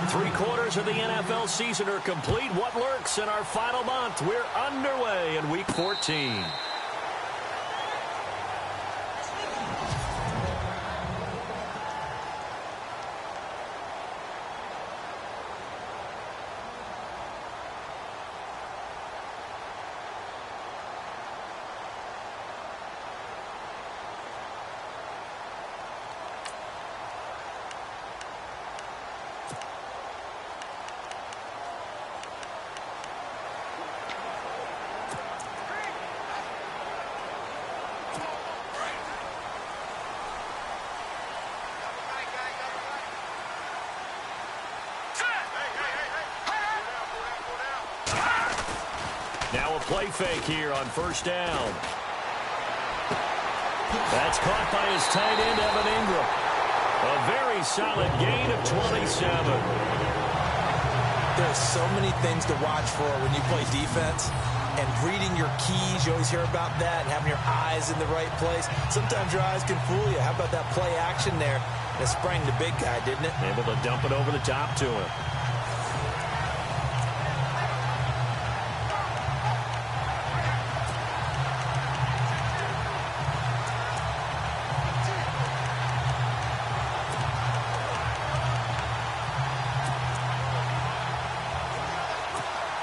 Three-quarters of the NFL season are complete. What lurks in our final month? We're underway in Week 14. Now a play fake here on first down. That's caught by his tight end, Evan Ingram. A very solid gain of 27. There's so many things to watch for when you play defense. And reading your keys, you always hear about that, and having your eyes in the right place. Sometimes your eyes can fool you. How about that play action there? That sprang the big guy, didn't it? Able to dump it over the top to him.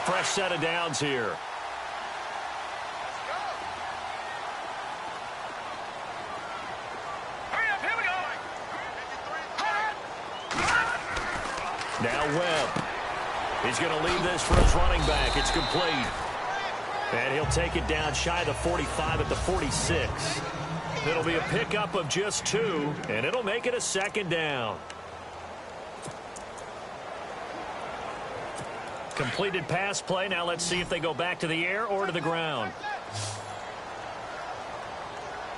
Fresh set of downs here. Hurry up, here we go. Now Webb. He's going to leave this for his running back. It's complete. And he'll take it down shy of the 45 at the 46. It'll be a pickup of just 2, and it'll make it a second down. Completed pass play. Now let's see if they go back to the air or to the ground.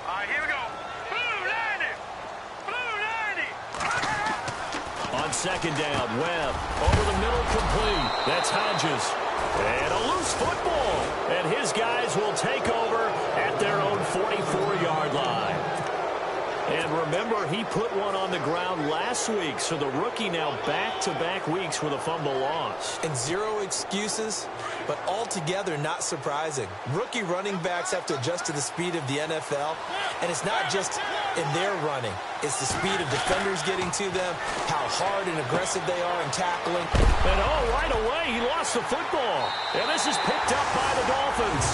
All right, here we go. Blue 90. Blue 90. On second down, Webb over the middle, complete. That's Hodges. And a loose football. And his guys will take over at their own 44-yard line. And remember, he put one on the ground last week, so the rookie now back-to-back weeks with a fumble lost. And zero excuses, but altogether not surprising. Rookie running backs have to adjust to the speed of the NFL, and it's not just in their running. It's the speed of defenders getting to them, how hard and aggressive they are in tackling. And right away, he lost the football. And this is picked up by the Dolphins.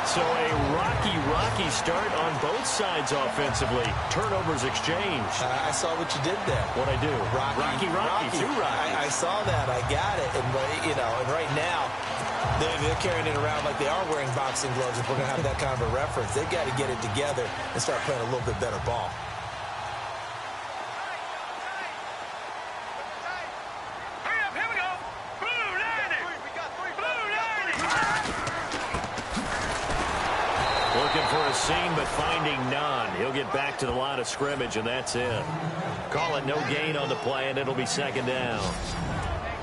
So a rocky start on both sides offensively. Turnovers exchanged. I saw what you did there. What'd I do? Rocky. Two Rockies. I saw that. I got it. And, and right now, they're carrying it around like they are wearing boxing gloves. If we're going to have that kind of a reference, they've got to get it together and start playing a little bit better ball. Looking for a seam, but finding none. He'll get back to the line of scrimmage, and that's it. Call it no gain on the play, and it'll be second down.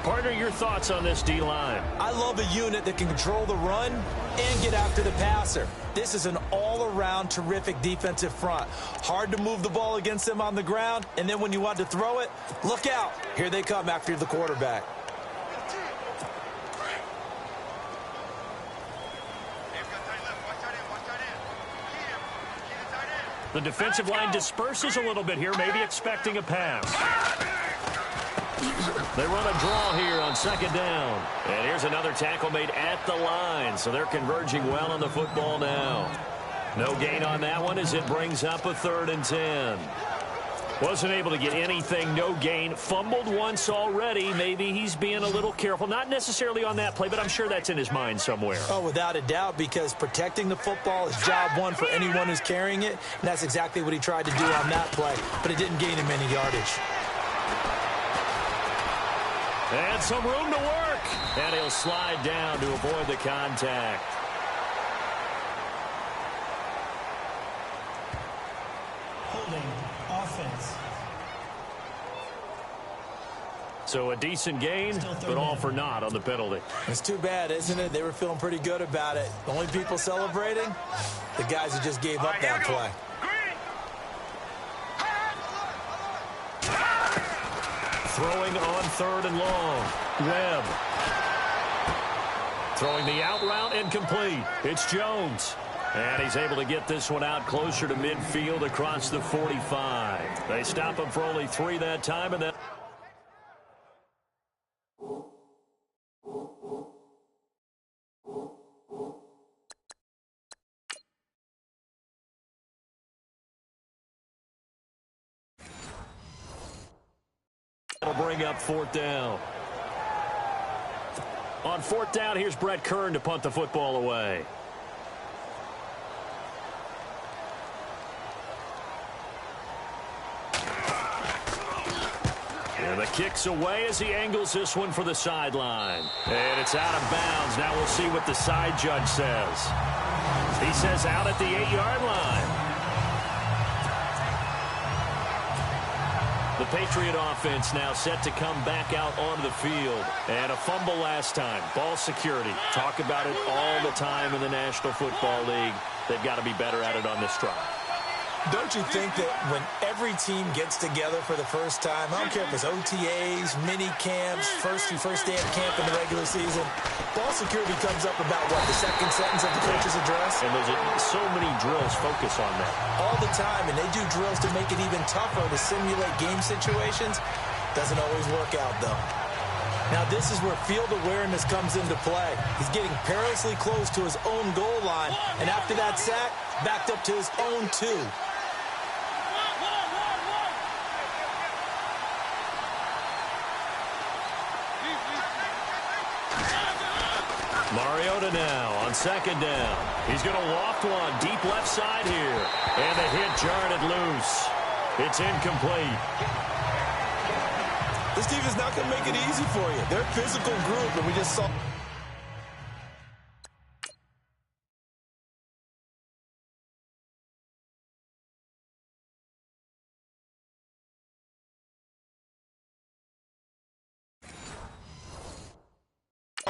Partner, your thoughts on this D-line? I love a unit that can control the run and get after the passer. This is an all-around terrific defensive front. Hard to move the ball against them on the ground, and then when you want to throw it, look out. Here they come after the quarterback. The defensive line disperses a little bit here, maybe expecting a pass. They run a draw here on second down. And here's another tackle made at the line, so they're converging well on the football now. No gain on that one as it brings up a 3rd and 10. Wasn't able to get anything, no gain. Fumbled once already. Maybe he's being a little careful. Not necessarily on that play, but I'm sure that's in his mind somewhere. Oh, without a doubt, because protecting the football is job one for anyone who's carrying it. And that's exactly what he tried to do on that play, but it didn't gain him any yardage. And some room to work. And he'll slide down to avoid the contact. Holding offense. So a decent gain, but all for naught on the penalty. It's too bad, isn't it? They were feeling pretty good about it. The only people celebrating, the guys who just gave up that play. Throwing on 3rd and long. Webb. Throwing the out route incomplete. It's Jones. And he's able to get this one out closer to midfield across the 45. They stop him for only 3 that time, and then it'll bring up 4th down. On 4th down, here's Brett Kern to punt the football away. And the kick's away as he angles this one for the sideline. And it's out of bounds. Now we'll see what the side judge says. He says out at the 8-yard line. The Patriot offense now set to come back out onto the field. And a fumble last time. Ball security. Talk about it all the time in the National Football League. They've got to be better at it on this drive. Don't you think that when every team gets together for the first time, I don't care if it's OTAs, mini camps, first day of camp in the regular season, ball security comes up about, what, the second sentence of the coach's address? And there's so many drills focus on that. All the time, and they do drills to make it even tougher to simulate game situations. Doesn't always work out, though. Now, this is where field awareness comes into play. He's getting perilously close to his own goal line, and after that sack, backed up to his own 2. Mariota now on 2nd down. He's going to loft one deep left side here. And the hit jarred it loose. It's incomplete. This team is not going to make it easy for you. They're a physical group, and we just saw...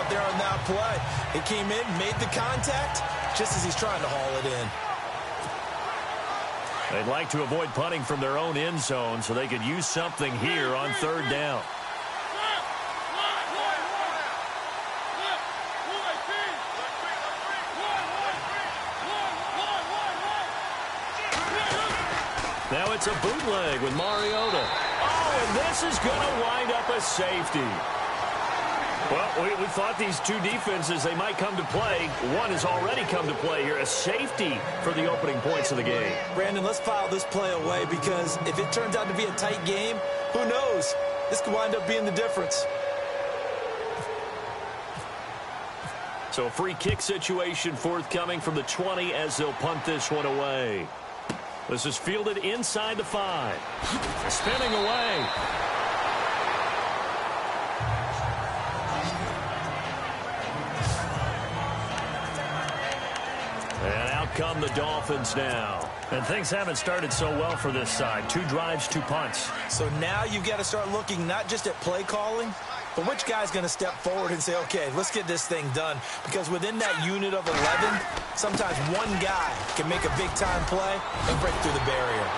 there on that play. He came in, made the contact, just as he's trying to haul it in. They'd like to avoid punting from their own end zone so they could use something here on 3rd down. Now it's a bootleg with Mariota. Oh, and this is going to wind up a safety. Well, we thought these two defenses, they might come to play. One has already come to play here, a safety for the opening points of the game. Brandon, let's file this play away because if it turns out to be a tight game, who knows? This could wind up being the difference. So a free kick situation forthcoming from the 20 as they'll punt this one away. This is fielded inside the 5. Spinning away. And out come the Dolphins now. And things haven't started so well for this side. 2 drives, 2 punts. So now you've got to start looking not just at play calling, but which guy's going to step forward and say, okay, let's get this thing done. Because within that unit of 11, sometimes one guy can make a big-time play and break through the barrier.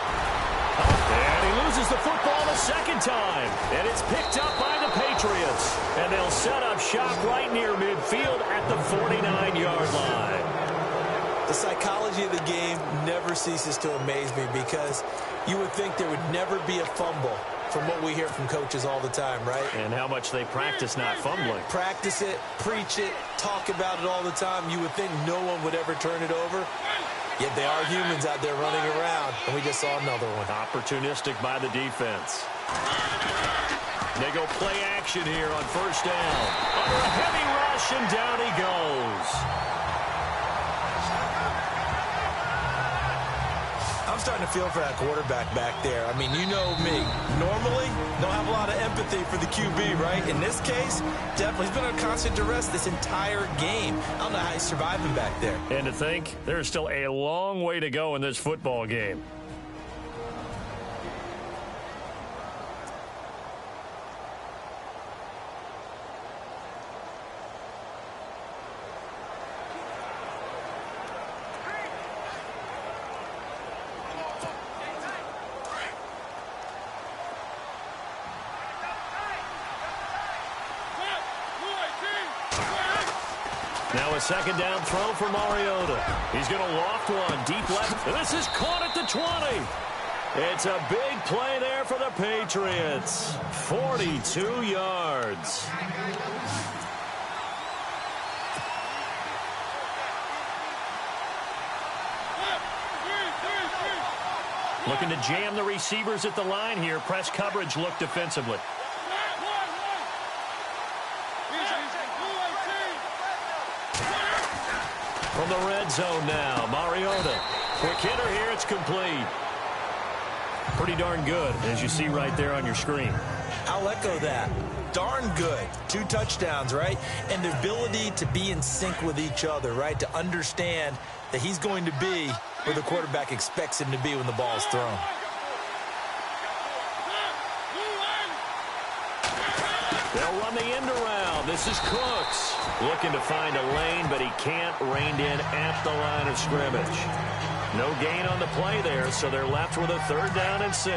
And he loses the football the second time. And it's picked up by the Patriots. And they'll set up shop right near midfield at the 49-yard line. The psychology of the game never ceases to amaze me because you would think there would never be a fumble from what we hear from coaches all the time, right? And how much they practice not fumbling. Practice it, preach it, talk about it all the time. You would think no one would ever turn it over. Yet they are humans out there running around, and we just saw another one. Opportunistic by the defense. They go play action here on first down. Under a heavy rush, and down he goes. I'm starting to feel for that quarterback back there. I mean, you know me. Normally, don't have a lot of empathy for the QB, right? In this case, definitely. He's been under constant duress this entire game. I don't know how he's surviving back there. And to think, there's still a long way to go in this football game. Now a second down throw for Mariota. He's going to loft one deep left. And this is caught at the 20. It's a big play there for the Patriots. 42 yards. Looking to jam the receivers at the line here. Press coverage look defensively. From the red zone now, Mariota. Quick hitter here, it's complete. Pretty darn good, as you see right there on your screen. I'll echo that. Darn good. 2 touchdowns, right? And the ability to be in sync with each other, right? To understand that he's going to be where the quarterback expects him to be when the ball is thrown. They'll run the end around. This is Cooks. Looking to find a lane, but he can't rein in at the line of scrimmage. No gain on the play there, so they're left with a 3rd down and 6.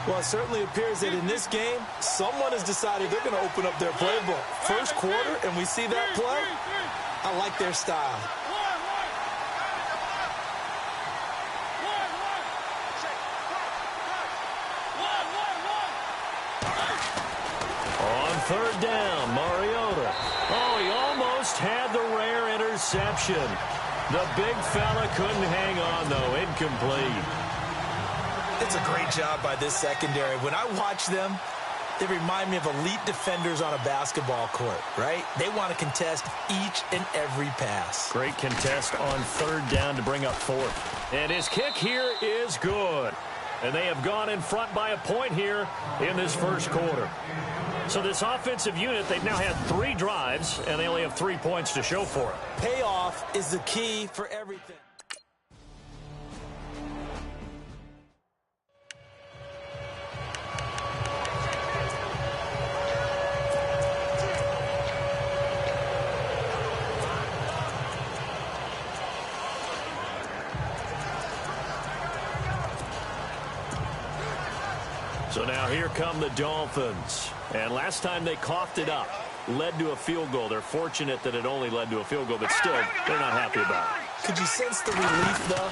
Well, it certainly appears that in this game, someone has decided they're going to open up their playbook. First quarter, and we see that play. I like their style. On 3rd down, Mariota. Oh, he almost had the rare interception. The big fella couldn't hang on, though. Incomplete. It's a great job by this secondary. When I watch them, they remind me of elite defenders on a basketball court, right? They want to contest each and every pass. Great contest on 3rd down to bring up 4th. And his kick here is good. And they have gone in front by a point here in this first quarter. So this offensive unit, they've now had 3 drives, and they only have 3 points to show for it. Payoff is the key for everything. So now here come the Dolphins. And last time they coughed it up, led to a field goal. They're fortunate that it only led to a field goal, but still, they're not happy about it. Could you sense the relief, though,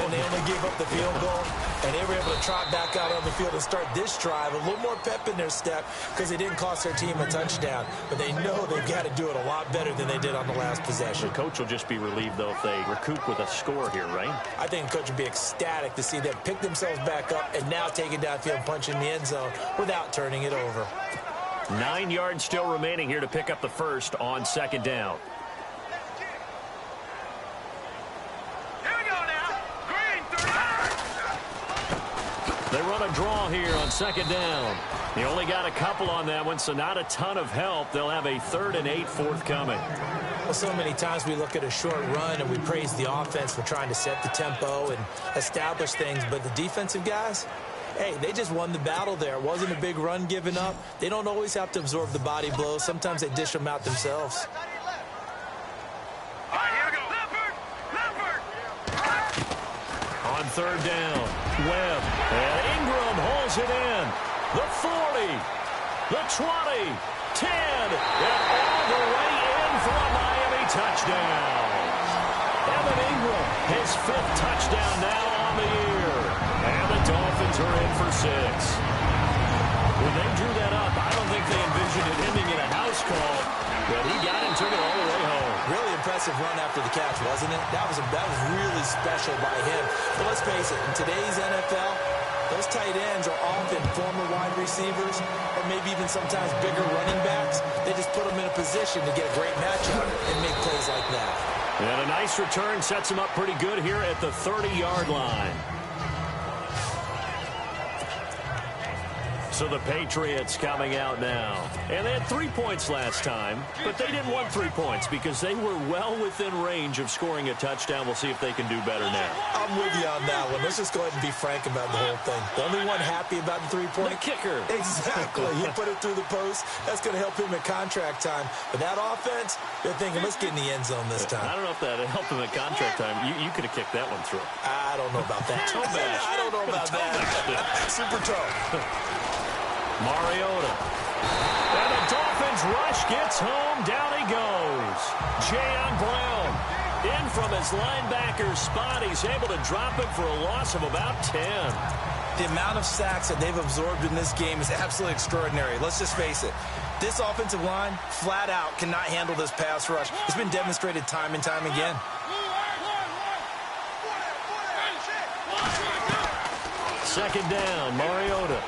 when they only gave up the field goal and they were able to trot back out on the field and start this drive? A little more pep in their step because they didn't cost their team a touchdown, but they know they've got to do it a lot better than they did on the last possession. The coach will just be relieved, though, if they recoup with a score here, right? I think the coach would be ecstatic to see them pick themselves back up and now take it downfield and punch in the end zone without turning it over. 9 yards still remaining here to pick up the first on 2nd down. They run a draw here on 2nd down. They only got a couple on that one, so not a ton of help. They'll have a 3rd and 8 forthcoming. Well, so many times we look at a short run and we praise the offense for trying to set the tempo and establish things, but the defensive guys, hey, they just won the battle there. It wasn't a big run given up. They don't always have to absorb the body blows. Sometimes they dish them out themselves. All right, here we go. On 3rd down, Webb. And Ingram holds it in. The 40, the 20, 10, and all the way in for a Miami touchdown. Evan Ingram, his 5th touchdown now on the year. And the Dolphins are in for 6. When they drew that up, I don't think they envisioned it ending in a house call, but he got and took it all the way home. Really impressive run after the catch, wasn't it? That was really special by him. But let's face it, in today's NFL, those tight ends are often former wide receivers or maybe even sometimes bigger running backs. They just put them in a position to get a great matchup and make plays like that. And a nice return sets them up pretty good here at the 30-yard line. So the Patriots coming out now. And they had 3 points last time, but they didn't want 3 points because they were well within range of scoring a touchdown. We'll see if they can do better now. I'm with you on that one. Let's just go ahead and be frank about the whole thing. The only one happy about the 3-point? The kicker. Exactly. He put it through the post. That's going to help him at contract time. But that offense, they're thinking, let's get in the end zone this time. I don't know if that helped him at contract time. You could have kicked that one through. I don't know about that. Toe bash. I don't know about that. Super toe. Mariota. And the Dolphins rush gets home. Down he goes. Jayon Brown in from his linebacker spot. He's able to drop it for a loss of about 10. The amount of sacks that they've absorbed in this game is absolutely extraordinary. Let's just face it. This offensive line, flat out, cannot handle this pass rush. It's been demonstrated time and time again. Second down, Mariota.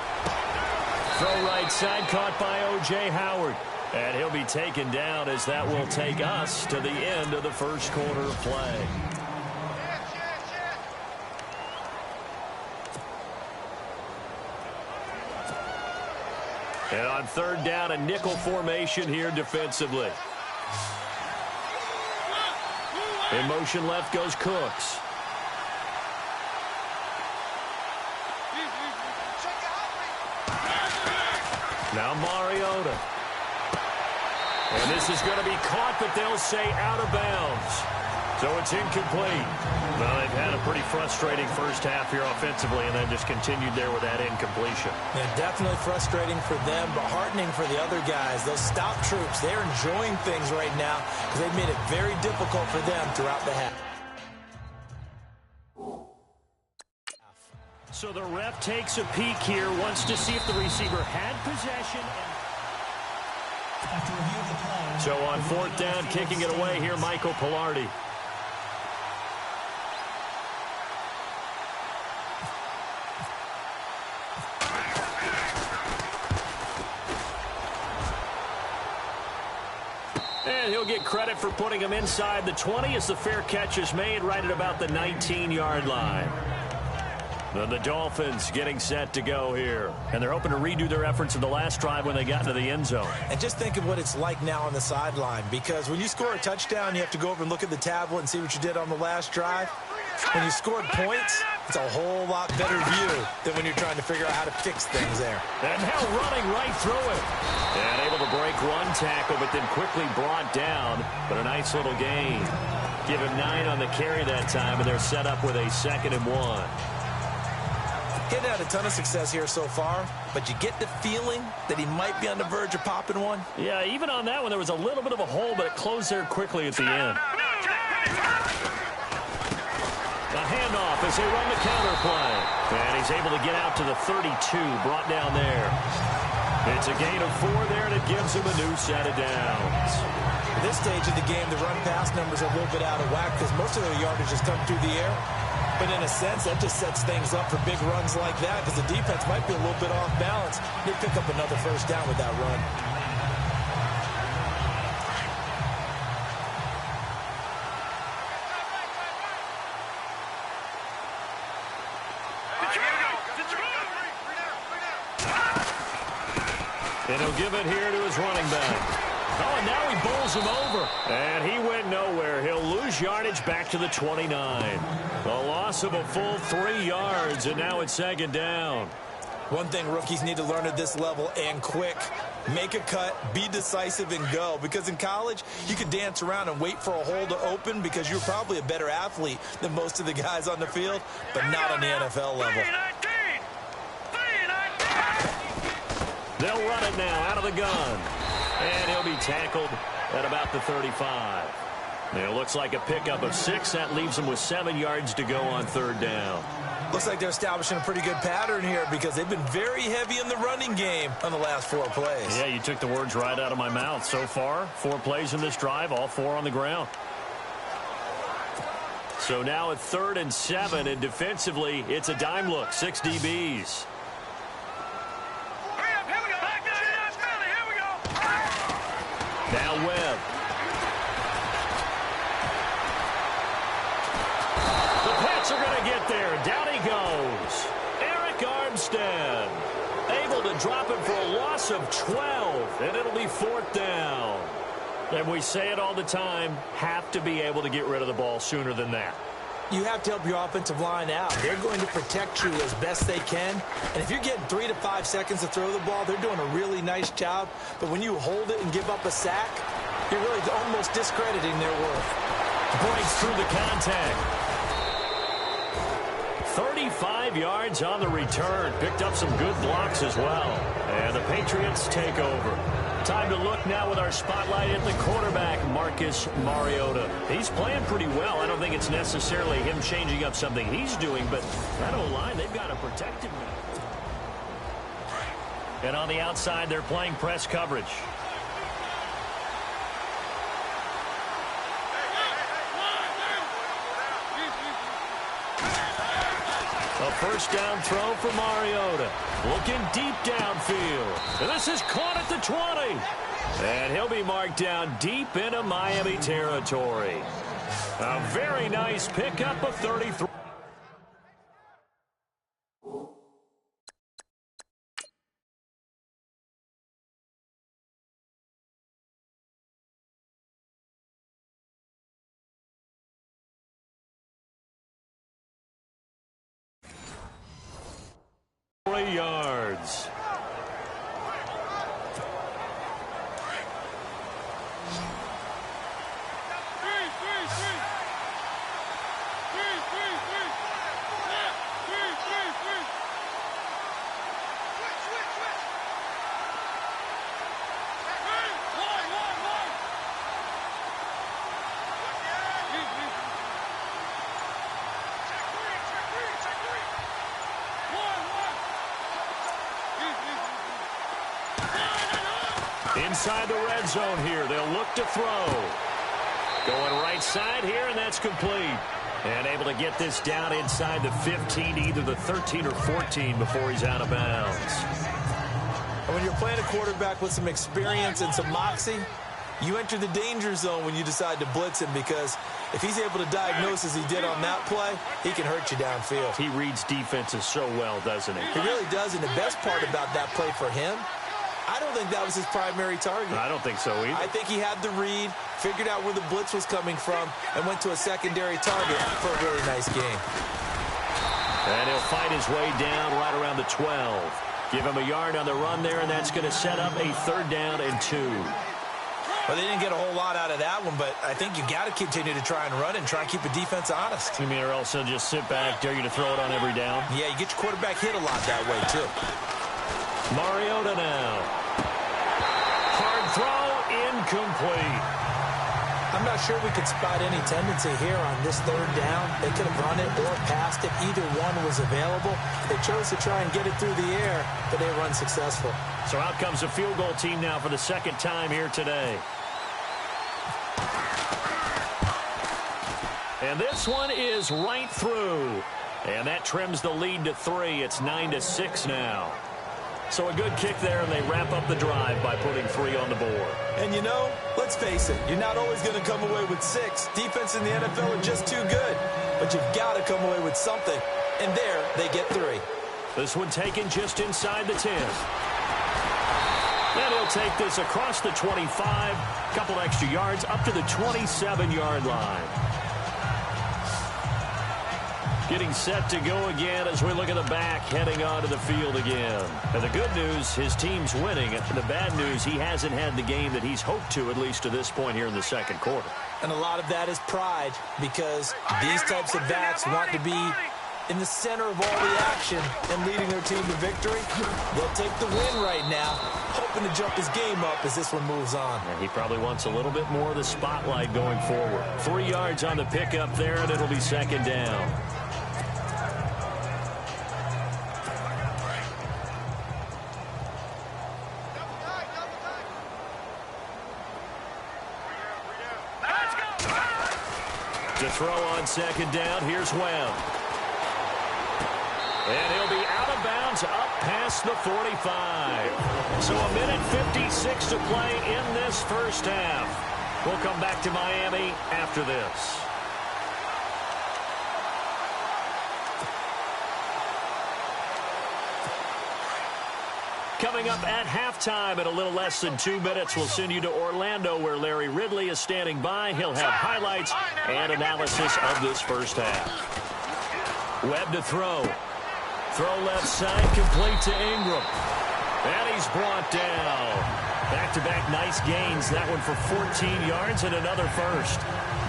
Throw right side, caught by O.J. Howard. And he'll be taken down as that will take us to the end of the first quarter of play. And on third down, a nickel formation here defensively. In motion left goes Cooks. Now Mariota. And this is going to be caught, but they'll say out of bounds. So it's incomplete. Well, they've had a pretty frustrating first half here offensively and then just continued there with that incompletion. Yeah, definitely frustrating for them, but heartening for the other guys. Those stop troops, they're enjoying things right now because they've made it very difficult for them throughout the half. So the ref takes a peek here, wants to see if the receiver had possession. After review of the play, So on fourth down, kicking it away here, Michael Pilardi. And he'll get credit for putting him inside the 20 as the fair catch is made right at about the 19-yard line. Then the Dolphins getting set to go here. And they're hoping to redo their efforts in the last drive when they got into the end zone. And just think of what it's like now on the sideline, because when you score a touchdown, you have to go over and look at the tablet and see what you did on the last drive. When you scored points, it's a whole lot better view than when you're trying to figure out how to fix things there. And now running right through it. And able to break one tackle, but then quickly brought down. But a nice little gain. Give him 9 on the carry that time, and they're set up with a 2nd and 1. Getting had a ton of success here so far, but you get the feeling that he might be on the verge of popping one. Yeah, even on that one, there was a little bit of a hole, but it closed there quickly at the end. A handoff as they run the counter play. And he's able to get out to the 32, brought down there. It's a gain of 4 there, and it gives him a new set of downs. At this stage of the game, the run-pass numbers are a little bit out of whack because most of their yardage has come through the air. But in a sense, that just sets things up for big runs like that because the defense might be a little bit off balance. They pick up another first down with that run. And he'll give it here to his running back. Oh, and now he bowls him over. And he went nowhere. He'll lose yardage back to the 29. A loss of a full 3 yards, and now it's 2nd down. One thing rookies need to learn at this level, and quick, make a cut, be decisive, and go. Because in college, you could dance around and wait for a hole to open because you're probably a better athlete than most of the guys on the field, but not on the NFL level. They'll run it now out of the gun. And he'll be tackled at about the 35. It looks like a pickup of 6. That leaves him with 7 yards to go on 3rd down. Looks like they're establishing a pretty good pattern here because they've been very heavy in the running game on the last 4 plays. Yeah, you took the words right out of my mouth. So far, 4 plays in this drive, all 4 on the ground. So now at 3rd and 7, and defensively, it's a dime look, 6 DBs. Now Webb. The Pats are going to get there. Down he goes. Eric Armstead able to drop it for a loss of 12, and it'll be 4th down. And we say it all the time, have to be able to get rid of the ball sooner than that. You have to help your offensive line out. They're going to protect you as best they can. And if you're getting 3 to 5 seconds to throw the ball, they're doing a really nice job. But when you hold it and give up a sack, you're really almost discrediting their work. Breaks through the contact. 35 yards on the return. Picked up some good blocks as well. And the Patriots take over. Time to look now with our spotlight at the quarterback, Marcus Mariota. He's playing pretty well. I don't think it's necessarily him changing up something he's doing, but that O-line, they've got to protect him now. And on the outside, they're playing press coverage. A first down throw for Mariota. Looking deep downfield. And this is caught at the 20. And he'll be marked down deep into Miami territory. A very nice pickup of 33. Yards. Inside the red zone here, they'll look to throw. Going right side here, and that's complete. And able to get this down inside the 15, either the 13 or 14 before he's out of bounds. And when you're playing a quarterback with some experience and some moxie, you enter the danger zone when you decide to blitz him, because if he's able to diagnose as he did on that play, he can hurt you downfield. He reads defenses so well, doesn't he? He really does, and the best part about that play for him, I don't think that was his primary target. I don't think so either. I think he had the read, figured out where the blitz was coming from, and went to a secondary target for a really nice game. And he'll fight his way down right around the 12. Give him a yard on the run there, and that's going to set up a 3rd down and 2. Well, they didn't get a whole lot out of that one, but I think you got to continue to try and run and try and keep the defense honest. You mean, or else they'll just sit back, dare you to throw it on every down? Yeah, you get your quarterback hit a lot that way, too. Mariota now. Hard throw, incomplete. I'm not sure we could spot any tendency here on this 3rd down. They could have run it or passed it. Either one was available. They chose to try and get it through the air, but they were unsuccessful. So out comes a field goal team now for the 2nd time here today. And this one is right through. And that trims the lead to 3. It's 9-6 now. So a good kick there, and they wrap up the drive by putting 3 on the board. And you know, let's face it, you're not always going to come away with 6. Defense in the NFL are just too good. But you've got to come away with something. And there, they get 3. This one taken just inside the 10. And he'll take this across the 25, couple extra yards, up to the 27-yard line. Getting set to go again as we look at the back, heading onto the field again. And the good news, his team's winning. The bad news, he hasn't had the game that he's hoped to, at least to this point here in the 2nd quarter. And a lot of that is pride, because these types of backs want to be in the center of all the action and leading their team to victory. They'll take the win right now, hoping to jump his game up as this one moves on. And he probably wants a little bit more of the spotlight going forward. 3 yards on the pickup there, and it'll be 2nd down. To throw on 2nd down, here's Webb. And he'll be out of bounds up past the 45. So a minute 56 to play in this first half. We'll come back to Miami after this. Coming up at halftime in a little less than 2 minutes, we'll send you to Orlando, where Larry Ridley is standing by. He'll have highlights and analysis of this first half. Webb to throw. Throw left side, complete to Ingram. And he's brought down. Back-to-back nice gains. That one for 14 yards and another first.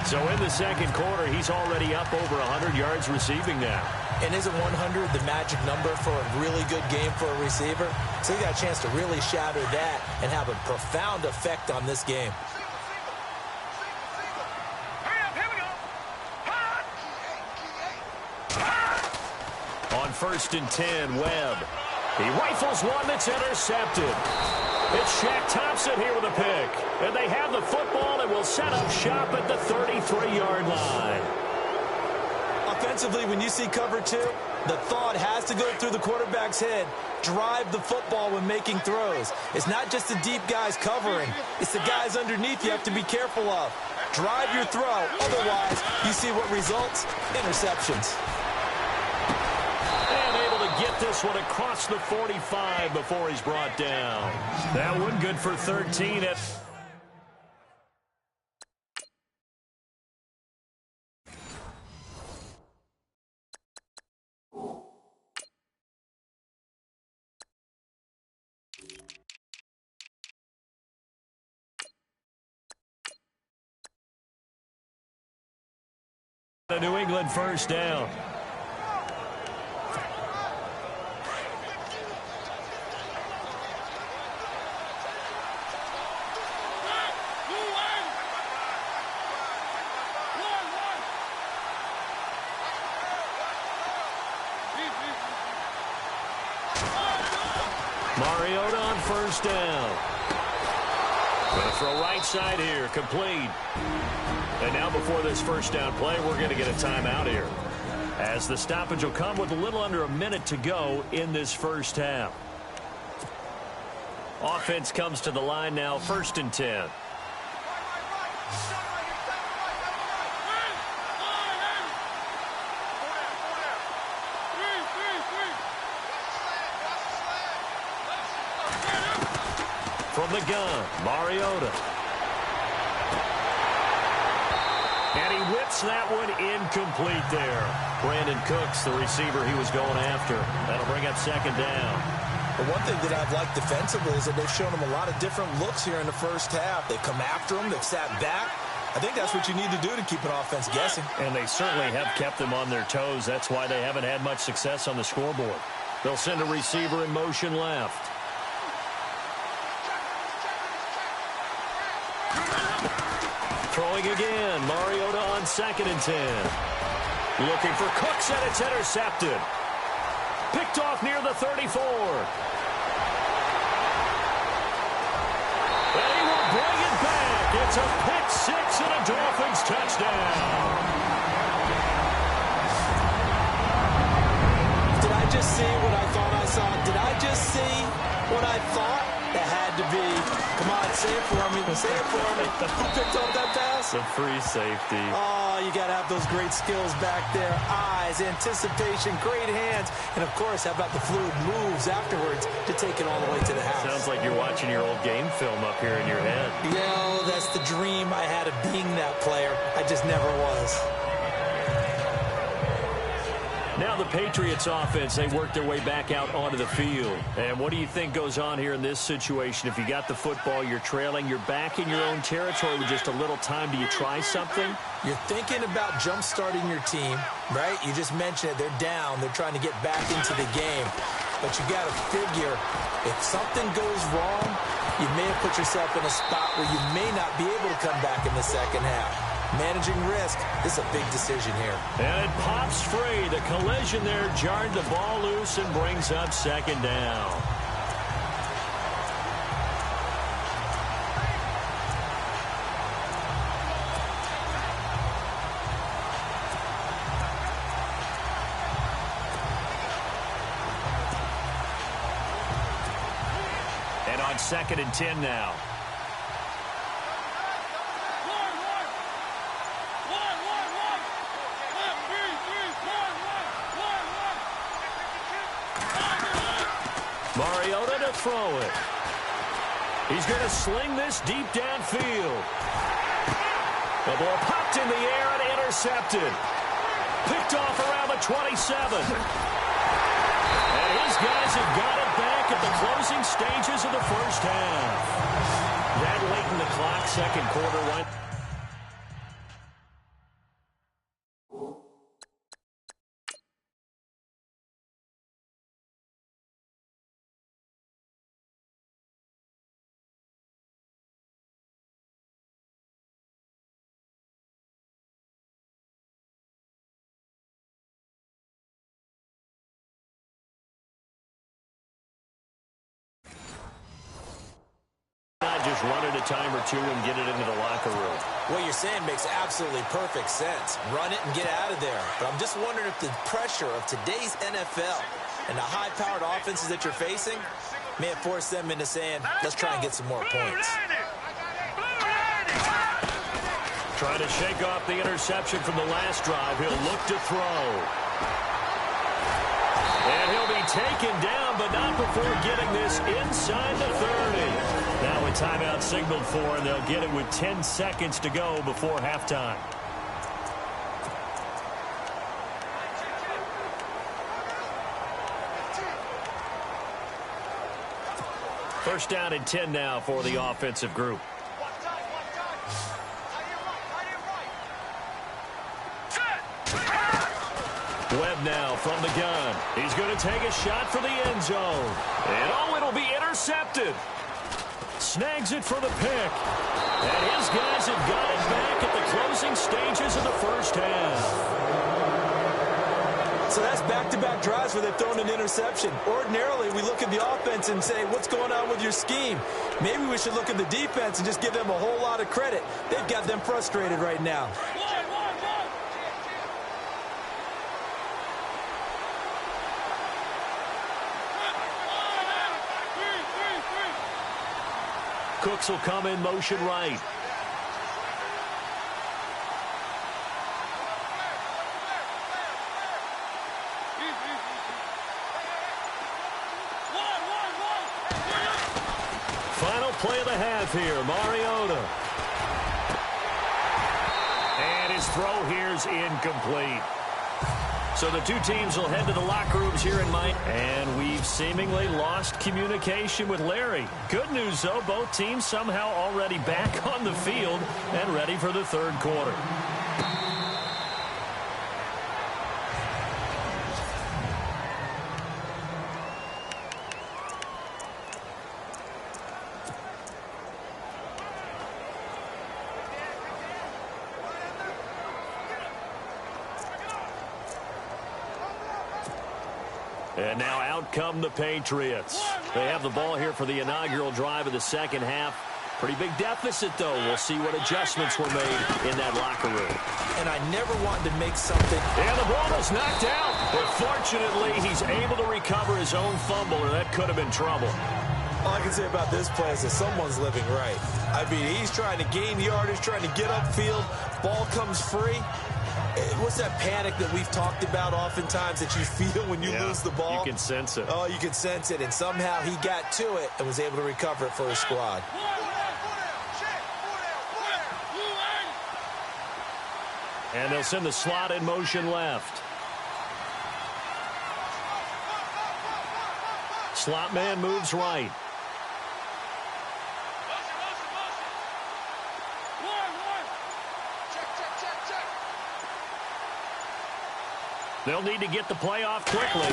So in the second quarter, he's already up over 100 yards receiving now. And isn't 100 the magic number for a really good game for a receiver? So he got a chance to really shatter that and have a profound effect on this game. On 1st and 10, Webb. He rifles one that's intercepted. It's Shaq Thompson here with a pick. And they have the football and will set up shop at the 33-yard line. Offensively, when you see cover two, the thought has to go through the quarterback's head. Drive the football when making throws. It's not just the deep guys covering. It's the guys underneath you have to be careful of. Drive your throw. Otherwise, you see what results? Interceptions. Get this one across the 45 before he's brought down. That one good for 13 at... A New England first down. Mariota on first down. Going to throw right side here, complete. And now before this first down play, we're going to get a timeout here, as the stoppage will come with a little under a minute to go in this first half. Offense comes to the line now, 1st and 10. From the gun, Mariota. And he whips that one incomplete there. Brandon Cooks, the receiver he was going after. That'll bring up 2nd down. But one thing that I've liked defensively is that they've shown him a lot of different looks here in the first half. They've come after him. They've sat back. I think that's what you need to do to keep an offense guessing. And they certainly have kept them on their toes. That's why they haven't had much success on the scoreboard. They'll send a receiver in motion left. Throwing again, Mariota on 2nd and 10. Looking for Cooks, and it's intercepted. Picked off near the 34. And he will bring it back. It's a pick six and a Dolphins touchdown. Did I just see what I thought I saw? Did I just see what I thought? That had to be. Come on, say it for me. Say it for me. Who picked up that pass? The free safety. Oh, you got to have those great skills back there. Eyes, anticipation, great hands. And, of course, how about the fluid moves afterwards to take it all the way to the house? Sounds like you're watching your old game film up here in your head. Yeah, that's the dream I had of being that player. I just never was. Now the Patriots offense, they work their way back out onto the field. And what do you think goes on here in this situation? If you got the football, you're trailing, you're back in your own territory with just a little time. Do you try something? You're thinking about jump-starting your team, right? You just mentioned it. They're down. They're trying to get back into the game. But you got to figure, if something goes wrong, you may have put yourself in a spot where you may not be able to come back in the second half. Managing risk, this is a big decision here. And it pops free. The collision there jarred the ball loose and brings up 2nd down. And on 2nd and 10 now. Mariota to throw it. He's going to sling this deep downfield. The ball popped in the air and intercepted. Picked off around the 27. And his guys have got it back at the closing stages of the first half. That late in the clock, second quarter, right? just run it a time or two and get it into the locker room. What you're saying makes absolutely perfect sense. Run it and get out of there. But I'm just wondering if the pressure of today's NFL and the high-powered offenses that you're facing may have forced them into saying, let's try and get some more points. Trying to shake off the interception from the last drive. He'll look to throw. And he'll be taken down, but not before getting this inside the 30. Now a timeout signaled for, and they'll get it with 10 seconds to go before halftime. First down and 10 now for the offensive group. Webb now from the gun. He's going to take a shot for the end zone. And it'll be intercepted. Snags it for the pick. And his guys have got it back at the closing stages of the first half. So that's back-to-back drives where they've thrown an interception. Ordinarily, we look at the offense and say, what's going on with your scheme? Maybe we should look at the defense and just give them a whole lot of credit. They've got them frustrated right now. Cooks will come in motion right. Final play of the half here, Mariota. And his throw here's incomplete. So the two teams will head to the locker rooms here in Miami. And we've seemingly lost communication with Larry. Good news, though, both teams somehow already back on the field and ready for the third quarter. And now out come the Patriots. They have the ball here for the inaugural drive of the second half. Pretty big deficit, though. We'll see what adjustments were made in that locker room. And I never wanted to make something. And the ball is knocked out. But fortunately, he's able to recover his own fumble, or that could have been trouble. All I can say about this play is that someone's living right. I mean, he's trying to gain yardage, trying to get upfield. Ball comes free. What's that panic that we've talked about oftentimes that you feel when you lose the ball? You can sense it. Oh, you can sense it. And somehow he got to it and was able to recover it for his squad. And they'll send the slot in motion left. Slot man moves right. They'll need to get the play off quickly.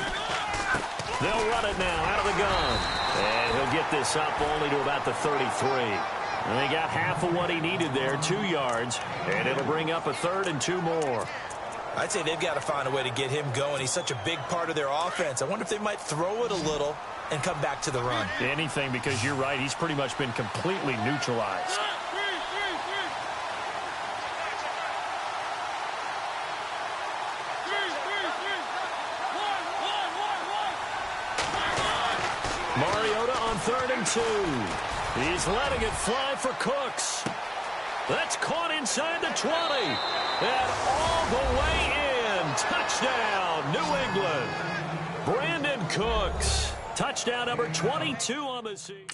They'll run it now out of the gun. And he'll get this up only to about the 33. And they got half of what he needed there, 2 yards. And it'll bring up a 3rd and 2 more. I'd say they've got to find a way to get him going. He's such a big part of their offense. I wonder if they might throw it a little and come back to the run. Anything, because you're right. He's pretty much been completely neutralized. Mariota on 3rd and 2. He's letting it fly for Cooks. That's caught inside the 20. And all the way in. Touchdown, New England. Brandon Cooks. Touchdown number 22 on the season.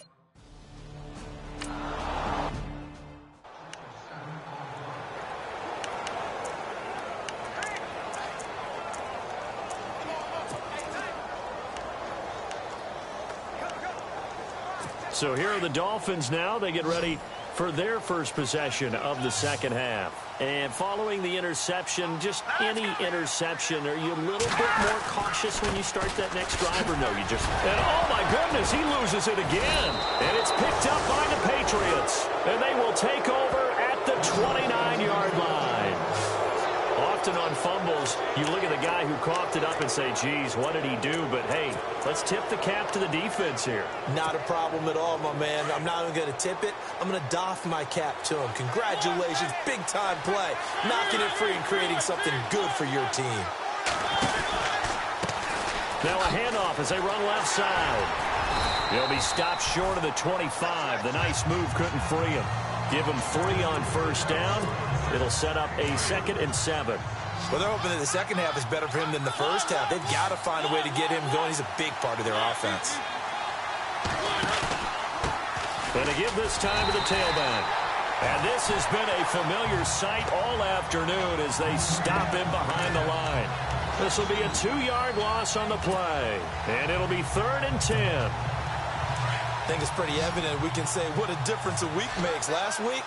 So here are the Dolphins now. They get ready for their first possession of the second half. And following the interception, just any interception, are you a little bit more cautious when you start that next drive, or no? You just, and oh my goodness, he loses it again. And it's picked up by the Patriots. And they will take over at the 29-yard line. often on fumbles, you look at the guy who coughed it up and say, geez, what did he do? But, hey, let's tip the cap to the defense here. Not a problem at all, my man. I'm not even going to tip it. I'm going to doff my cap to him. Congratulations. Big-time play. Knocking it free and creating something good for your team. Now a handoff as they run left side. He'll be stopped short of the 25. The nice move couldn't free him. Give him 3 on first down. It'll set up a 2nd and 7. Well, they're hoping that the second half is better for him than the first half. They've got to find a way to get him going. He's a big part of their offense. And to give this time to the tailback. And this has been a familiar sight all afternoon as they stop him behind the line. This will be a 2-yard loss on the play. And it'll be 3rd and 10. I think it's pretty evident we can say what a difference a week makes. Last week,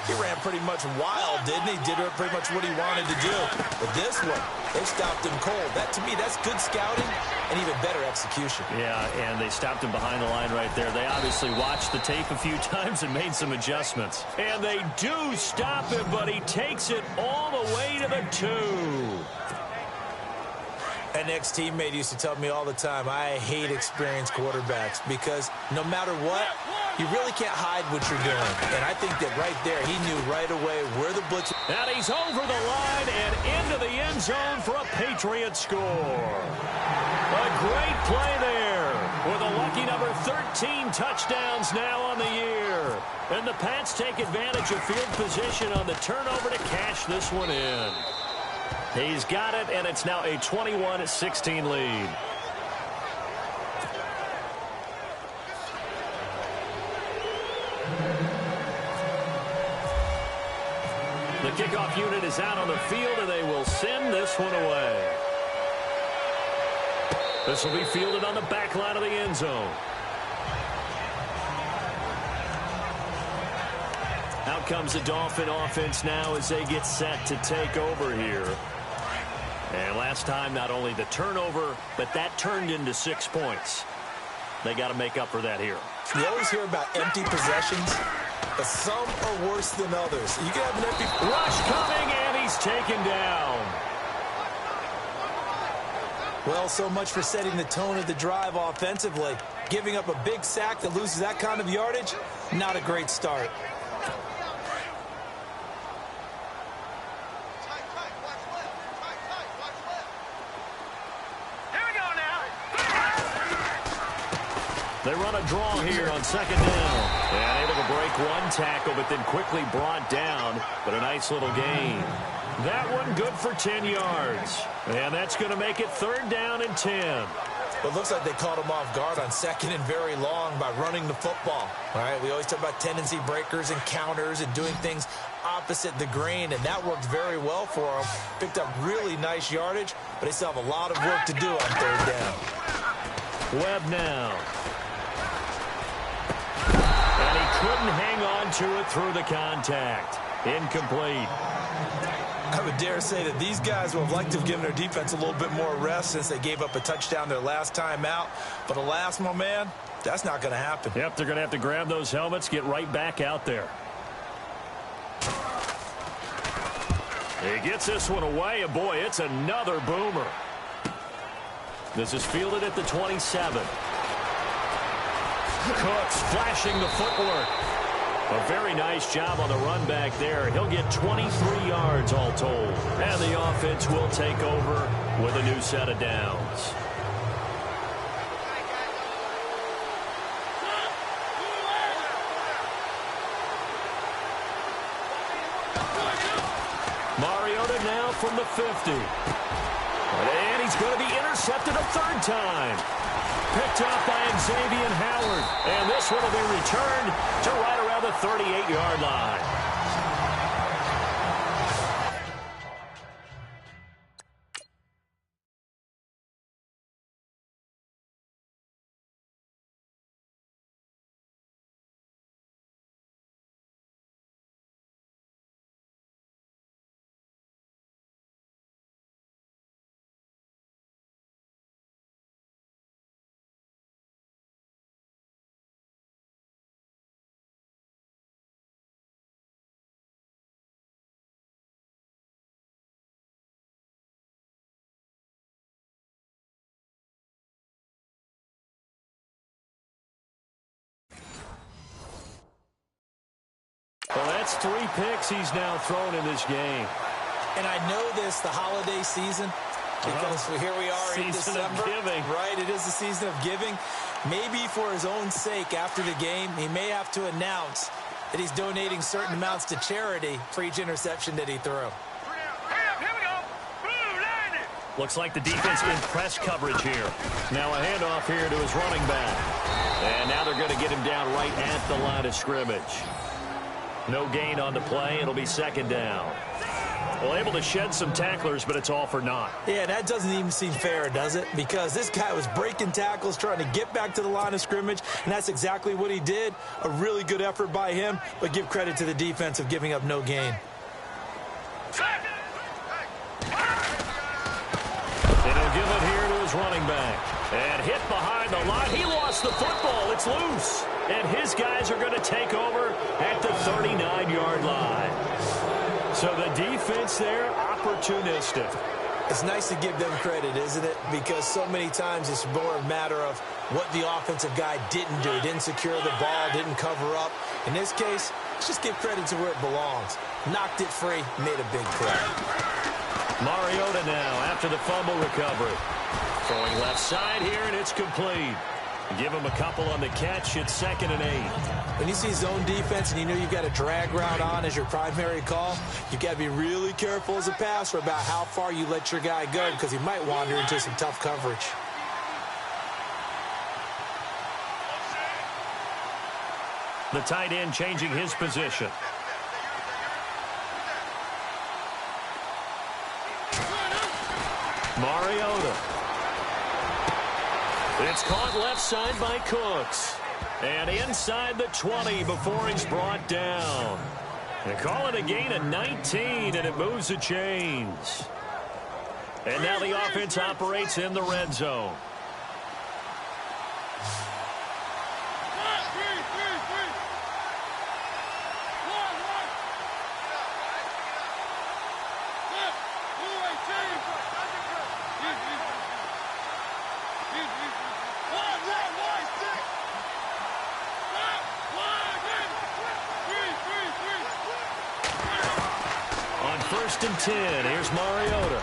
he ran pretty much wild, didn't he? Did pretty much what he wanted to do. But this one, they stopped him cold. That, to me, that's good scouting and even better execution. Yeah, and they stopped him behind the line right there. They obviously watched the tape a few times and made some adjustments. And they do stop him, but he takes it all the way to the 2. An ex-teammate used to tell me all the time, I hate experienced quarterbacks because no matter what, you really can't hide what you're doing. And I think that right there, he knew right away where the blitz... And he's over the line and into the end zone for a Patriot score. A great play there with a lucky number 13 touchdowns now on the year. And the Pats take advantage of field position on the turnover to cash this one in. He's got it, and it's now a 21-16 lead. The kickoff unit is out on the field, and they will send this one away. This will be fielded on the back line of the end zone. Out comes the Dolphin offense now as they get set to take over here. And last time, not only the turnover, but that turned into 6 points. They got to make up for that here. You always hear about empty possessions, but some are worse than others. You can have an empty... Rush coming, and he's taken down. Well, so much for setting the tone of the drive offensively. Giving up a big sack that loses that kind of yardage, not a great start. They run a draw here on 2nd down. And able to break one tackle, but then quickly brought down. But a nice little gain. That one good for 10 yards. And that's going to make it 3rd down and 10. Well, it looks like they caught him off guard on 2nd and very long by running the football. All right, we always talk about tendency breakers and counters and doing things opposite the grain, and that worked very well for them. Picked up really nice yardage, but they still have a lot of work to do on 3rd down. Webb now. And he couldn't hang on to it through the contact. Incomplete. I would dare say that these guys would have liked to have given their defense a little bit more rest since they gave up a touchdown their last time out. But alas, my man, that's not going to happen. Yep, they're going to have to grab those helmets, get right back out there. He gets this one away, and boy, it's another boomer. This is fielded at the 27. Cooks flashing the footwork. A very nice job on the run back there. He'll get 23 yards all told. And the offense will take over with a new set of downs. Mariota now from the 50. And he's going to be intercepted a 3rd time. Picked up by Xavier Howard. And this one will be returned to right around the 38-yard line. That's 3 picks he's now thrown in this game. And I know this, the holiday season, because here we are in December. Season of giving. Right, it is the season of giving. Maybe for his own sake, after the game, he may have to announce that he's donating certain amounts to charity for each interception that he threw. Looks like the defense in press coverage here. Now a handoff here to his running back. And now they're going to get him down right at the line of scrimmage. No gain on the play. It'll be second down. Well, able to shed some tacklers, but it's all for naught. Yeah, that doesn't even seem fair, does it? Because this guy was breaking tackles, trying to get back to the line of scrimmage, and that's exactly what he did. A really good effort by him, but give credit to the defense of giving up no gain. Give it here to his running back. And hit behind the line. He lost the football. It's loose. And his guys are going to take over at the 39-yard line. So the defense there, opportunistic. It's nice to give them credit, isn't it? Because so many times it's more a matter of what the offensive guy didn't do. Didn't secure the ball, didn't cover up. In this case, let's just give credit to where it belongs. Knocked it free, made a big play. Mariota now after the fumble recovery. Throwing left side here, and it's complete. Give him a couple on the catch. It's 2nd and 8. When you see zone defense and you know you've got a drag route on as your primary call, you've got to be really careful as a passer about how far you let your guy go because he might wander into some tough coverage. The tight end changing his position. Mariota. It's caught left side by Cooks. And inside the 20 before he's brought down. They call it a gain of 19, and it moves the chains. And now the offense operates in the red zone. On 1st and 10, here's Mariota.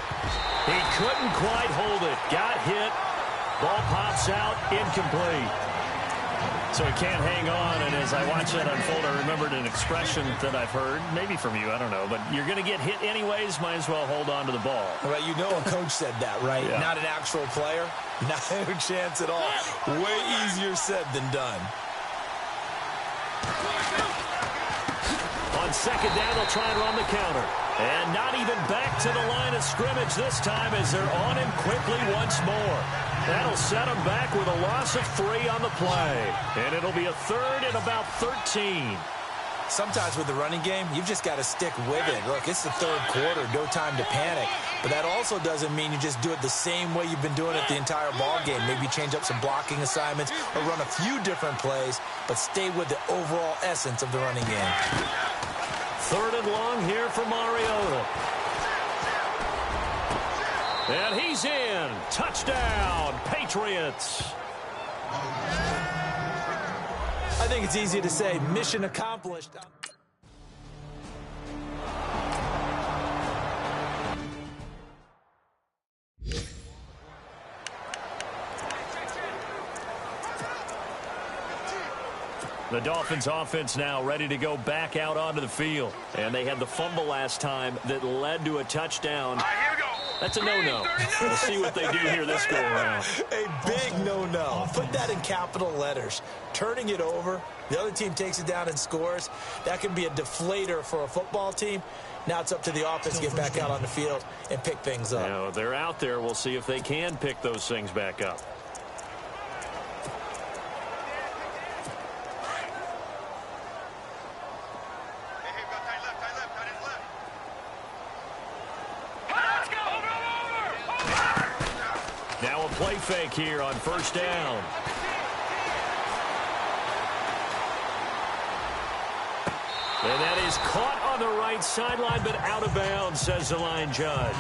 He couldn't quite hold it. Got hit. Ball pops out, incomplete. So he can't hang on, and as I watch that unfold, I remembered an expression that I've heard, maybe from you, I don't know, but you're going to get hit anyways, might as well hold on to the ball. Well, you know a coach said that, right? Yeah. Not an actual player. Not a chance at all. Way easier said than done. On 2nd down, they'll try and run the counter. And not even back to the line of scrimmage this time as they're on him quickly once more. That'll set him back with a loss of 3 on the play. And it'll be a 3rd and about 13. Sometimes with the running game, you've just got to stick with it. Look, it's the 3rd quarter, no time to panic. But that also doesn't mean you just do it the same way you've been doing it the entire ball game. Maybe change up some blocking assignments or run a few different plays, but stay with the overall essence of the running game. 3rd and long here for Mariota. And he's in. Touchdown, Patriots. I think it's easy to say mission accomplished. The Dolphins offense now ready to go back out onto the field. And they had the fumble last time that led to a touchdown. Here we go. That's a no-no. We'll see what they do here this go-around. A big no-no. Put that in capital letters. Turning it over, the other team takes it down and scores. That can be a deflator for a football team. Now it's up to the offense to get back out on the field and pick things up. Now, they're out there. We'll see if they can pick those things back up. Now a play fake here on 1st down. And that is caught on the right sideline, but out of bounds, says the line judge.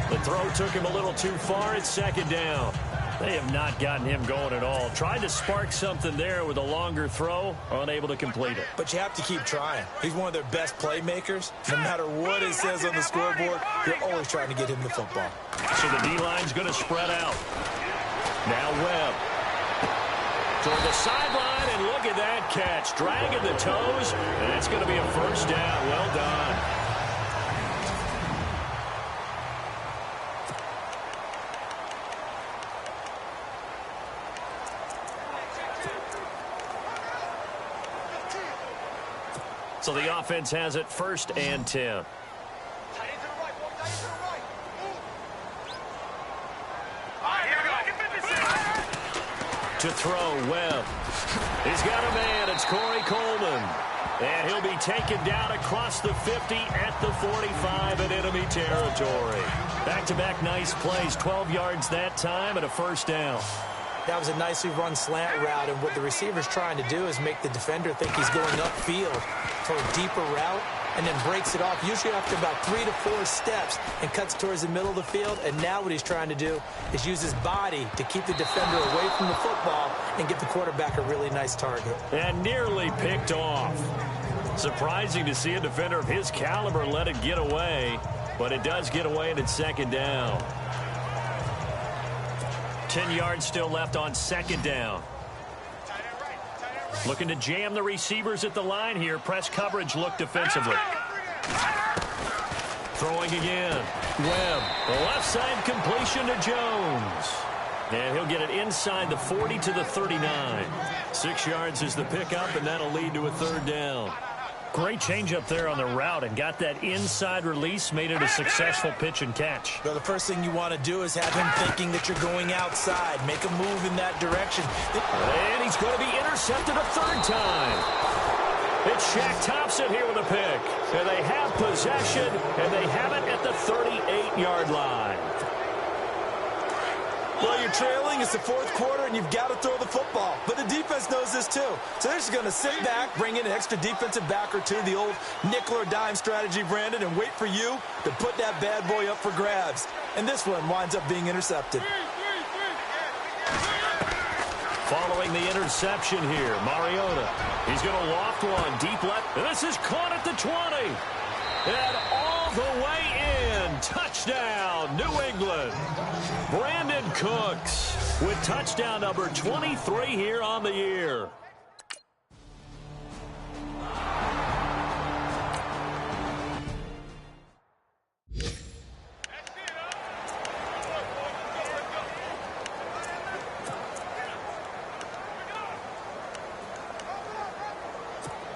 The throw took him a little too far. It's 2nd down. They have not gotten him going at all. Tried to spark something there with a longer throw, unable to complete it. But you have to keep trying. He's one of their best playmakers. No matter what it says on the scoreboard, you're always trying to get him the football. So the D-line's going to spread out. Now Webb. Toward the sideline, and look at that catch. Dragging the toes, and it's going to be a first down. Well done. So the offense has it 1st and 10. To throw, Webb. He's got a man. It's Corey Coleman. And he'll be taken down across the 50 at the 45 in enemy territory. Back-to-back nice plays. 12 yards that time and a first down. That was a nicely run slant route, and what the receiver's trying to do is make the defender think he's going upfield for a deeper route, and then breaks it off, usually after about 3 to 4 steps, and cuts towards the middle of the field. And now what he's trying to do is use his body to keep the defender away from the football and give the quarterback a really nice target. And nearly picked off. Surprising to see a defender of his caliber let it get away, but it does get away, and it's 2nd down. 10 yards still left on 2nd down. Looking to jam the receivers at the line here. Press coverage look defensively. Throwing again. Webb. The left side completion to Jones. And he'll get it inside the 40 to the 39. 6 yards is the pickup, and that'll lead to a 3rd down. Great change up there on the route and got that inside release, made it a successful pitch and catch. So the first thing you want to do is have him thinking that you're going outside. Make a move in that direction. And he's going to be intercepted a 3rd time. It's Shaq Thompson here with a pick. And they have possession, and they have it at the 38-yard line. Well, you're trailing. It's the 4th quarter, and you've got to throw the football. But the defense knows this, too. So they're just going to sit back, bring in an extra defensive back or two, the old nickel or dime strategy, Brandon, and wait for you to put that bad boy up for grabs. And this one winds up being intercepted. Following the interception here, Mariota. He's going to loft one deep left. And this is caught at the 20. And all the way in. Touchdown, New England. Brandon Cooks with touchdown number 23 here on the year.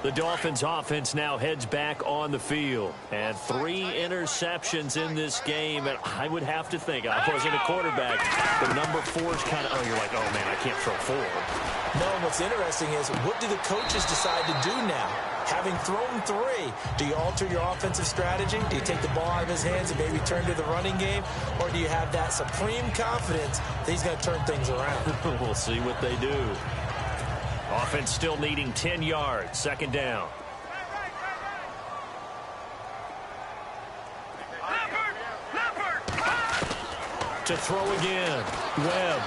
The Dolphins offense now heads back on the field. And 3 interceptions in this game. And I would have to think, if I wasn't a quarterback, the number 4 is kind of, you're like, oh, man, I can't throw 4. No, and what's interesting is, what do the coaches decide to do now? Having thrown 3, do you alter your offensive strategy? Do you take the ball out of his hands and maybe turn to the running game? Or do you have that supreme confidence that he's going to turn things around? We'll see what they do. Offense still needing 10 yards. 2nd down. To throw again. Webb.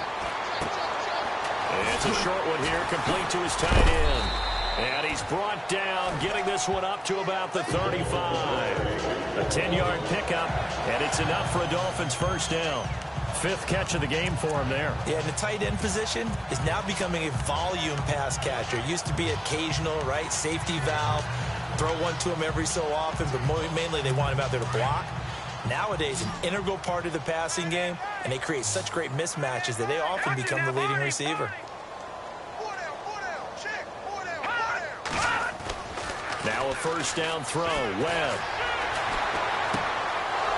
And it's a short one here, complete to his tight end. And he's brought down, getting this one up to about the 35. A 10-yard pickup, and it's enough for a Dolphins first down. 5th catch of the game for him there. Yeah, and the tight end position is now becoming a volume pass catcher. It used to be occasional, right? Safety valve. Throw one to him every so often, but mainly they want him out there to block. Nowadays, an integral part of the passing game, and they create such great mismatches that they often become the leading receiver. Now a first down throw. Webb.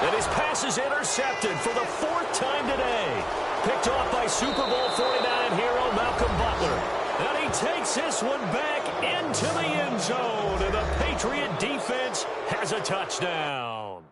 And his pass is intercepted for the 4th time today. Picked off by Super Bowl 49 hero Malcolm Butler. And he takes this one back into the end zone. And the Patriot defense has a touchdown.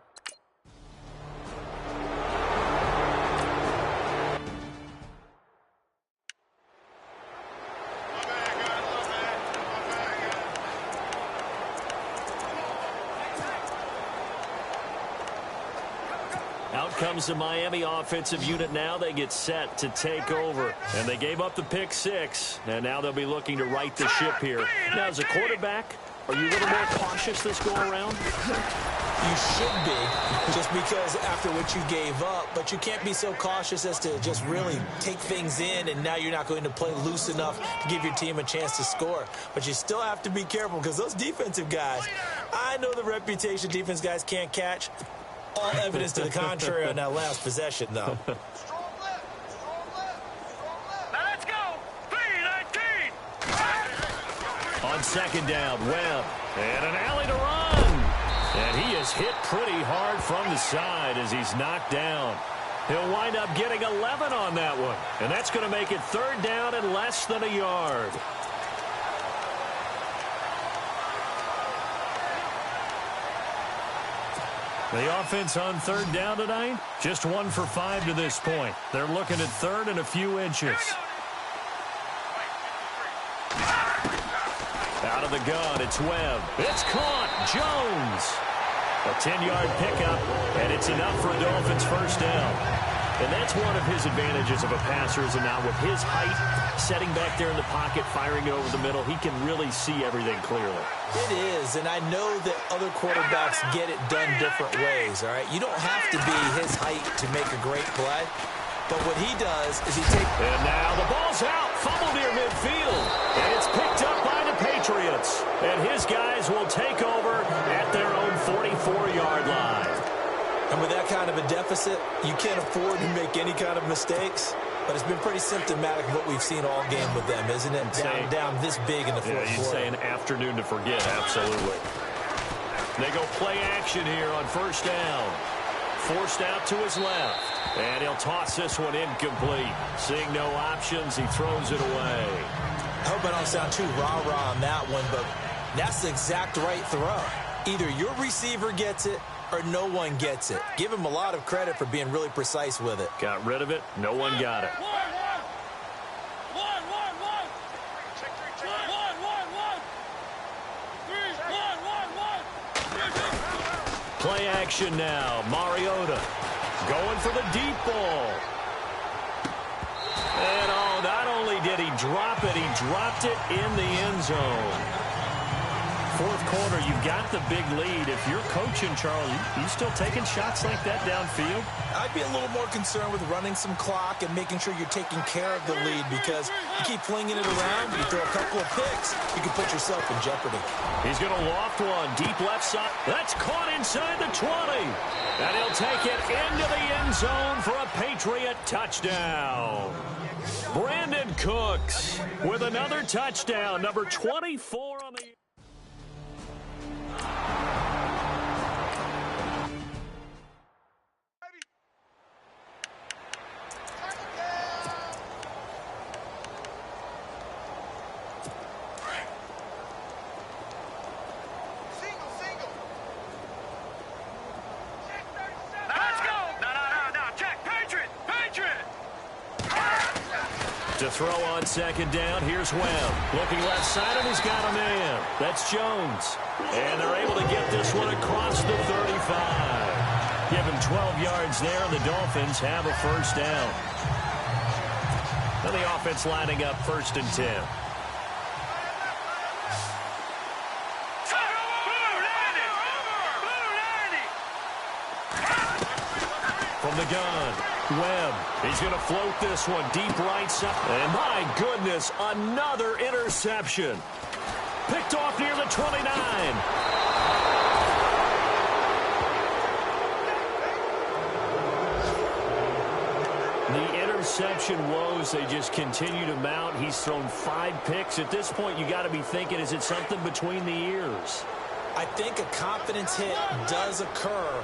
Out comes the Miami offensive unit now. They get set to take over. And they gave up the pick 6. And now they'll be looking to right the ship here. Now, as a quarterback, are you a little more cautious this go-around? You should be, just because after what you gave up. But you can't be so cautious as to just really take things in, and now you're not going to play loose enough to give your team a chance to score. But you still have to be careful, because those defensive guys, I know the reputation defense guys can't catch. All evidence to the contrary on that last possession, though. Let's go. 3-19. On second down, Webb. And an alley to run. And he is hit pretty hard from the side as he's knocked down. He'll wind up getting 11 on that one. And that's going to make it third down and less than a yard. The offense on third down tonight, just 1 for 5 to this point. They're looking at third and a few inches. Out of the gun, it's Webb. It's caught. Jones. A 10-yard pickup, and it's enough for a Dolphins first down. And that's one of his advantages of a passer, is now with his height, setting back there in the pocket, firing it over the middle, he can really see everything clearly. It is, and I know that other quarterbacks get it done different ways, all right? You don't have to be his height to make a great play, but what he does is he takes... And now the ball's out, fumble near midfield, and it's picked up by the Patriots. And his guys will take over at their own 44-yard line. And with that kind of a deficit, you can't afford to make any kind of mistakes. But it's been pretty symptomatic of what we've seen all game with them, isn't it? Down this big in the fourth quarter. You'd say an afternoon to forget, absolutely. They go play action here on first down. Forced out to his left. And he'll toss this one incomplete. Seeing no options, he throws it away. I hope I don't sound too rah-rah on that one, but that's the exact right throw. Either your receiver gets it or no one gets it. Give him a lot of credit for being really precise with it. Got rid of it. No one got it. Play action now. Mariota going for the deep ball. And not only did he drop it, he dropped it in the end zone. Fourth quarter, you've got the big lead. If you're coaching, Charles, you still taking shots like that downfield? I'd be a little more concerned with running some clock and making sure you're taking care of the lead, because you keep flinging it around, you throw a couple of picks, you can put yourself in jeopardy. He's going to loft one, deep left side. That's caught inside the 20. And he'll take it into the end zone for a Patriot touchdown. Brandon Cooks with another touchdown, number 24 on the... To throw on second down, here's Webb. Looking left side, and he's got a man. That's Jones. And they're able to get this one across the 35. Give him 12 yards there, and the Dolphins have a first down. And the offense lining up first and 10. From the gun, Webb. He's going to float this one deep right side. And my goodness, another interception. Picked off near the 29. The interception woes, they just continue to mount. He's thrown 5 picks. At this point, you got to be thinking, is it something between the ears? I think a confidence hit does occur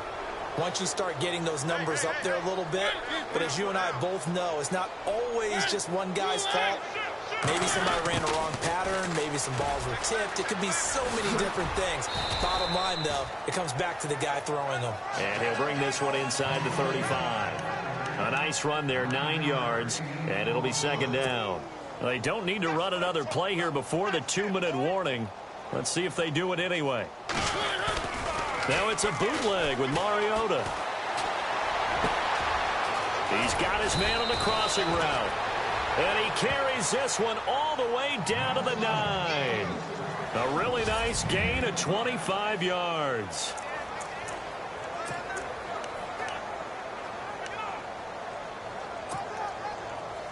once you start getting those numbers up there a little bit. But as you and I both know, it's not always just one guy's fault. Maybe somebody ran a wrong pattern. Maybe some balls were tipped. It could be so many different things. Bottom line, though, it comes back to the guy throwing them. And he'll bring this one inside the 35. A nice run there, 9 yards, and it'll be second down. They don't need to run another play here before the 2-minute warning. Let's see if they do it anyway. Now it's a bootleg with Mariota. He's got his man on the crossing route. And he carries this one all the way down to the 9. A really nice gain of 25 yards.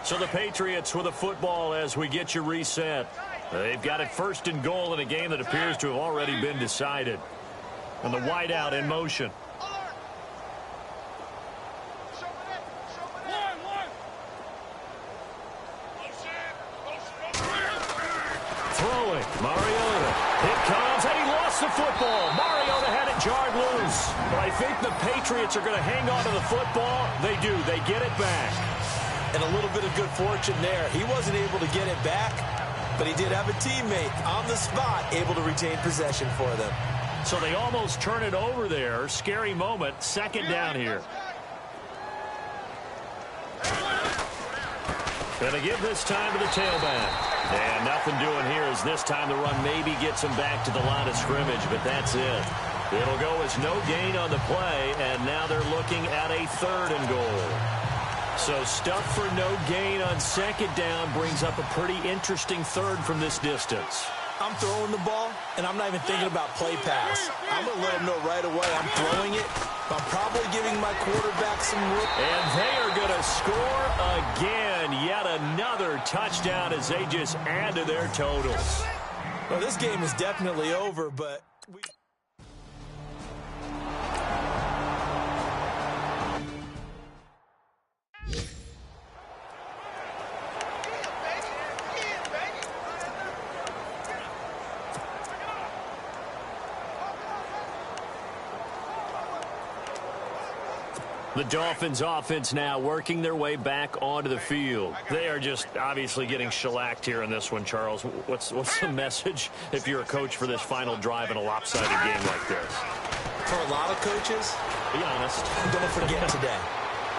So the Patriots with a football as we get you reset. They've got it 1st and goal in a game that appears to have already been decided. And the wideout in motion. Throwing, Mariota. It comes, and he lost the football. Mariota had it jarred loose. But I think the Patriots are going to hang on to the football. They do. They get it back. And a little bit of good fortune there. He wasn't able to get it back, but he did have a teammate on the spot able to retain possession for them. So they almost turn it over there. Scary moment. 2nd down here. Gonna give this time to the tailback. And nothing doing here as this time the run maybe gets him back to the line of scrimmage, but that's it. It'll go as no gain on the play, and now they're looking at a 3rd and goal. So stuff for no gain on 2nd down brings up a pretty interesting 3rd from this distance. I'm throwing the ball, and I'm not even thinking about play pass. I'm going to let them know right away I'm throwing it. I'm probably giving my quarterback some room. And they are going to score again. Yet another touchdown as they just add to their totals. Well, this game is definitely over, but the Dolphins offense now working their way back onto the field. They are just obviously getting shellacked here in this one, Charles. What's the message if you're a coach for this final drive in a lopsided game like this? For a lot of coaches, be honest. Don't forget today.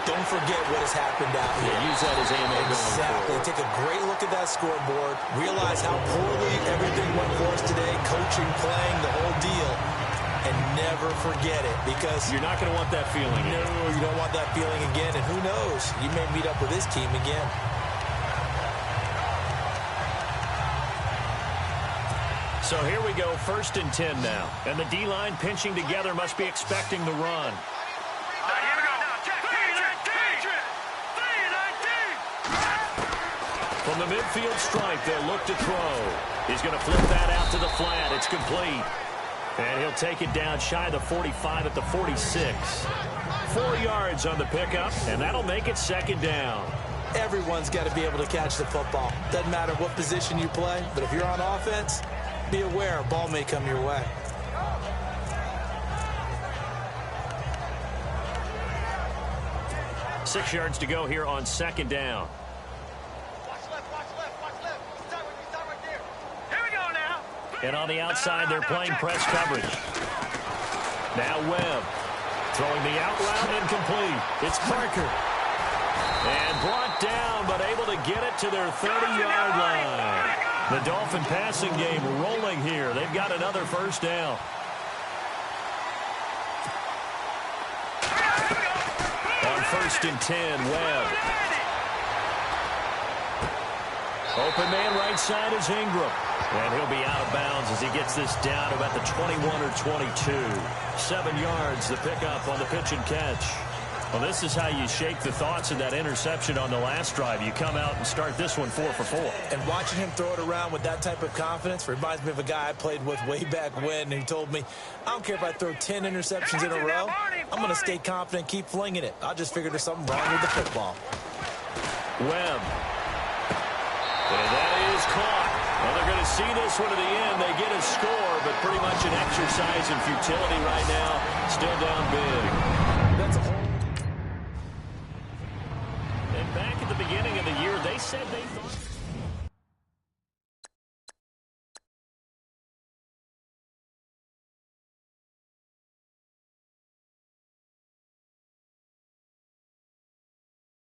Don't forget what has happened out here. Yeah, use that as ammo. Exactly. Take a great look at that scoreboard. Realize how poorly everything went for us today. Coaching, playing, the whole deal. And never forget it, because you're not going to want that feeling again. No, you don't want that feeling again. And who knows? You may meet up with this team again. So here we go, 1st and 10 now. And the D-line pinching together must be expecting the run. From the midfield stripe, they'll look to throw. He's going to flip that out to the flat. It's complete. And he'll take it down shy of the 45 at the 46. 4 yards on the pickup, and that'll make it 2nd down. Everyone's got to be able to catch the football. Doesn't matter what position you play, but if you're on offense, be aware a ball may come your way. Six yards to go here on 2nd down. And on the outside, they're playing press coverage. Now Webb throwing the out route incomplete. It's Parker. And brought down, but able to get it to their 30-yard line. The Dolphin passing game rolling here. They've got another 1st down. On 1st and 10, Webb. Open man right side is Ingram. And he'll be out of bounds as he gets this down about the 21 or 22. 7 yards, the pickup on the pitch and catch. Well, this is how you shake the thoughts of that interception on the last drive. You come out and start this one 4 for 4. And watching him throw it around with that type of confidence reminds me of a guy I played with way back when who told me, I don't care if I throw 10 interceptions in a row. I'm going to stay confident, keep flinging it. I just figured there's something wrong with the football. Webb. And that is caught. Well, they're going to see this one to the end. They get a score, but pretty much an exercise in futility right now. Still down big. That's a whole... And back at the beginning of the year, they said they thought...